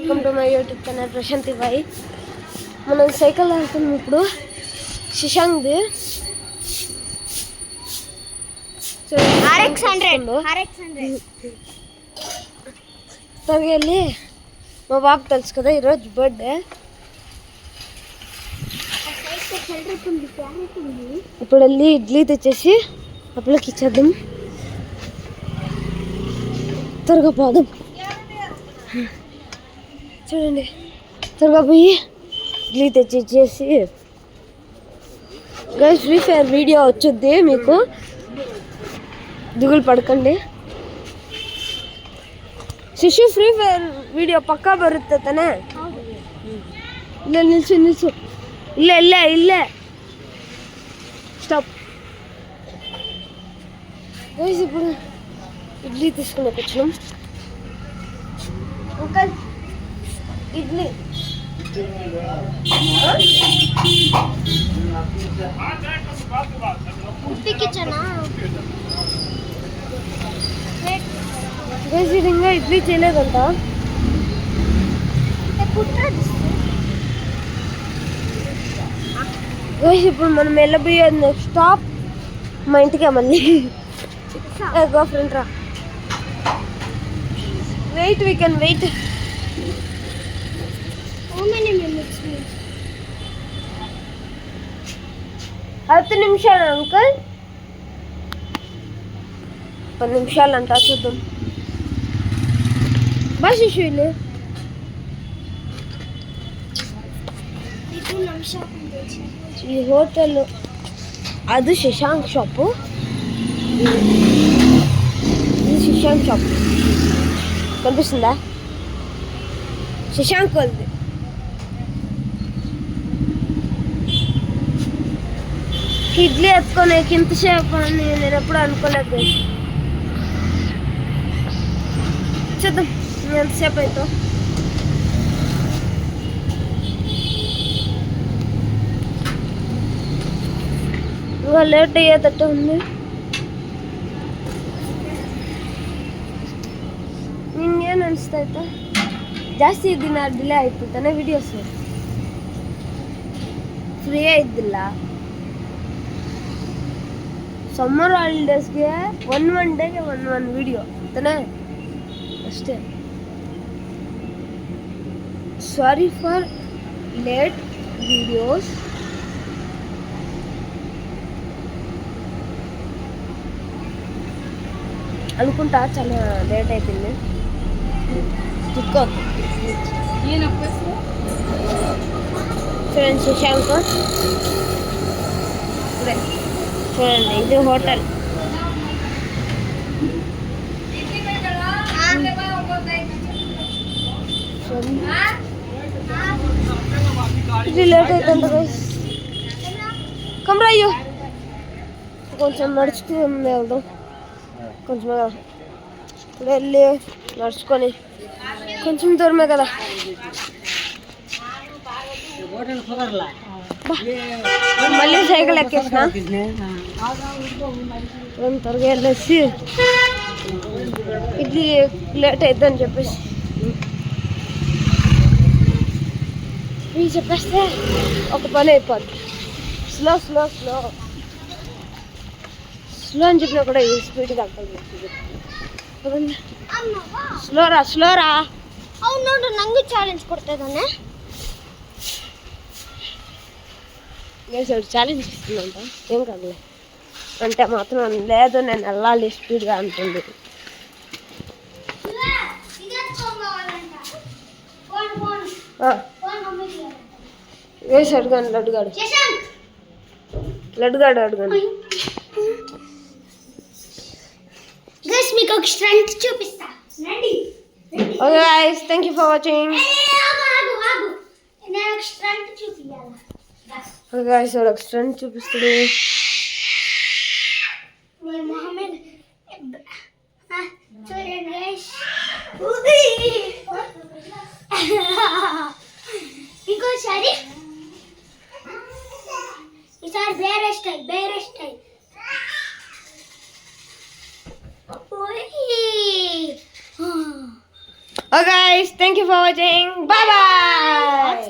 Welcome to my YouTube channel Prashanti boy. మనం cycle వెళ్తున్నాం ఇప్పుడు శశాంక్ది వెళ్ళి మా బాబు తెలుసు కదా ఈరోజు బర్త్డే. ఇప్పుడు వెళ్ళి ఇడ్లీ తెచ్చేసి అప్పులకి ఇచ్చేద్దాం. త్వరగా పోదాం, చూడండి త్వరగా పోయి ఇడ్లీ తెచ్చేసి. గైస్ ఫ్రీ ఫైర్ వీడియో వచ్చుద్ది, మీకు దిగులు పడకండి. ಶಿಶು ಫ್ರೀ ಫೈರ್ ವಿಡಿಯೋ ಪಕ್ಕಾ ಬರುತ್ತೆ ತಾನೆ? ಇಲ್ಲ ನಿಲ್ಸು ನಿಲ್ಸು, ಇಲ್ಲೇ ಇಲ್ಲೇ ಇಲ್ಲೇ స్టాప్. గైస్ ఇప్పుడు ఇడ్లీ తీసుకునే వచ్చినాం. అంకల్ ఇడ్లీ ఉప్పికిచ్చనా? గైస్ ఇది ఇంకా ఇడ్లీ చేయలేదంట. గైస్ ఇప్పుడు మనం వెళ్ళబోయేది నెక్స్ట్ స్టాప్ మా ఇంటికే. మళ్ళీ గో ఫ్రెండ్ రా, వెయిట్, వీ కెన్ వెయిట్. 10 నిమిషాలు అంకుల్, 10 నిమిషాలు అంట, చూద్దాం. బా శిశు ఇల్లు ఈ హోటల్, అది శశాంక్ షాపు, ఇది శశాంక్ షాప్ కనిపిస్తుందా? శశాంక్ వాళ్ళది. ఇడ్లీ ఎత్తుకొని ఇంతసేపు అని నేను ఎప్పుడు అనుకోలేదు. చూద్దాం ఎంతసేపు అవుతా. ఇంకా లేట్ అయ్యేటట్టు ఉంది. ನಿಂಗೇನು ಅನಿಸ್ತಾಯ್ತಾ? ಜಾಸ್ತಿ ದಿನ ಡಿಲೇ ಆಯಿತು ತಾನೇ ವಿಡಿಯೋಸ್? ಫ್ರೀ ಇದ್ದಿಲ್ಲ. ಸಮ್ಮರ್ ಹಾಲಿಡೇಸ್ಗೆ ಒನ್ ಡೇಗೆ ಒನ್ ವಿಡಿಯೋ ತಾನೇ ಅಷ್ಟೇ. Sorry for late videos. అనుకుంటా చాలా లేట్ అయిపోయింది. చూడండి శశాంక్, చూడండి ఇది హోటల్. ఇది లేట్ అవుతుంది గైస్. కమరయ్యో కొంచెం నడుచుకుని వెళ్దాం. కొంచెమే కదా, ఇప్పుడు వెళ్ళి నడుచుకొని కొంచెం దూరమే కదా. మళ్ళీ సైకిల్ ఎక్కేసిన. త్వరగా వెళ్ళేసి ఇది లేట్ అవుతుందని చెప్పేసి చెప్పేస్తే ఒక పని అయిపోద్ది. స్లో స్లో స్లో స్లో అని చెప్పినా కూడా ఈ స్పీడ్గా ಆಗ್ತದೆ. ಸ್ಲೋರಾ ಸ್ಲೋರಾ. ಅವ್ನು ನೋಡು ನಂಗೂ ಚಾಲೆಂಜ್ ಕೊಡ್ತಾ ಇದ್ದಾನೆ. ఛాలెంజ్ ఇస్తుందంట, ఏం కాదులే అంటే మాత్రం లేదు నేను వెళ్ళాలి స్పీడ్గా అంటుంది. వేసి అడగండి లడ్డుగాడు, లడ్డుగాడు అడగండి. గైస్ మీకు ఒక స్ట్రెంత్ చూపిస్తా, రండి. Okay guys, thank you for watching. ఆగు నేను ఒక స్ట్రెంత్ చూపియాలా? ఓకే గైస్, ఒక స్ట్రెంత్ చూపిస్తాడు. నేను మొహమ్మద్ చూడండి గైస్. ఇంకోసారి ఈసారి వేరే స్టైల్, వేరే style. Okay guys, thank you for watching bye bye.